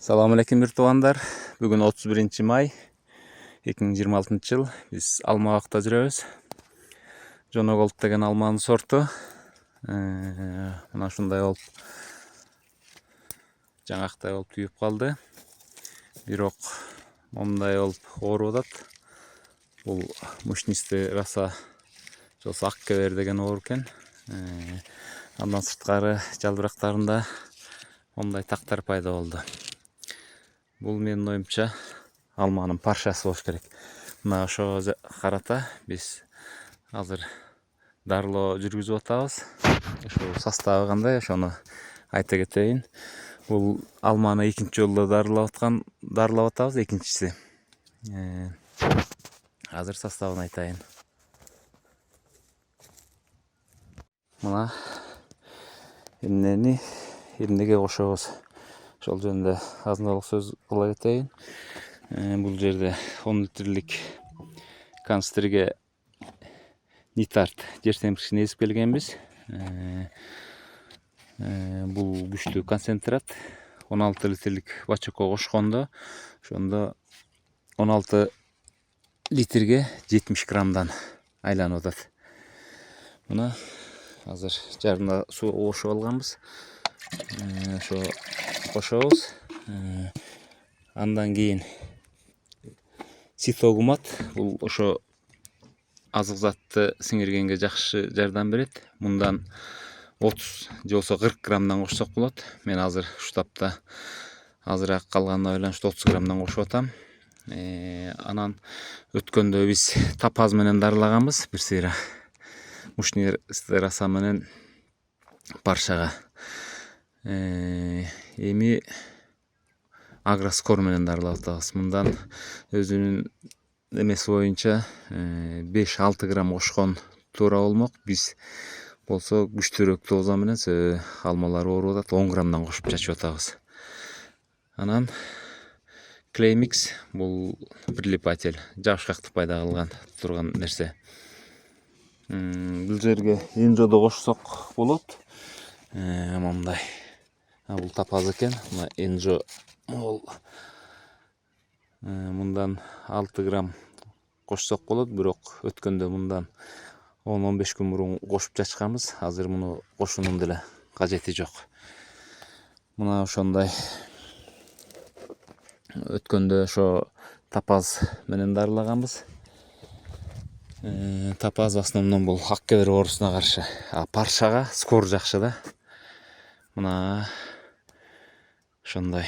Салам алейкум туугандар. Бүгүн 31 май 2026 жыл. Биз Алмабакта жүрөбүз. Жоно Голд деген алманын сорту. Мына ушундай болуп жаңактай болуп түйүп калды. Бирок момундай болуп ооруп атат. Бул мучнистый роса жолсо ак кебер деген оору экен. Андан сырткары жалбырактарында момундай тактар пайда болду. Бул менин оюмча алманын паршасы болуш керек. Мына ошого карата биз азыр дарылоо жүргүзүп атабыз. Ошол составы кандай, ошону айта кетейин. Бул алманы экинчи жолу дарылап атабыз, экинчиси. Азыр составын айтайын. Мына эмнеге кошобуз? Ошол жөнүндө азырынча сөз кыла кетейин. Бул жерде 10 литрлик канистрге нитарт жер темирчисин езип келгенбиз. Бул күчтүү концентрат. 16 литрлик бачокко кошкондо, ошондо 16 литрге 70 граммдан айланып атат. Мына азыр жарымда суу кошуп алганбыз. Ошо кошобуз. Андан кийин ситогумат, бул ошо азык затты сиңиргенге жакшы жардам берет. Мындан 30 же болбосо 40 граммдан кошсок болот. Мен азыр ушу тапта азыраак калганына байланыштуу 30 граммдан кошуп атам. Анан өткөндө биз тапаз менен дарылаганбыз бир сыйра. Мучнистый роса менен паршага. Эми агроскор менен дарылап атабыз. Мындан өзүнүн эмеси боюнча 5-6 грамм кошкон туура болмок. Биз болсо күчтүүрөөк доза менен алмалар ооруп атат, 10 граммдан кошуп чачып атабыз. Анан клеймикс, бул прилипатель, жабышкактык пайда кылган турган нерсе. Бул жерге энжодо кошсок болот. Момундай. Бул тапаз экен. Мына энжо бул мындан 6 грамм кошсок болот, бирок өткөндө мындан 10-15 күн мурун кошуп чачканбыз. Азыр муну кошуунун деле кажети жок. Мына ошондой. Өткөндө ошо тапаз менен дарылаганбыз. Тапаз в основном бул ак кебер оорусуна каршы, паршага скор жакшы да. Мына ошондой.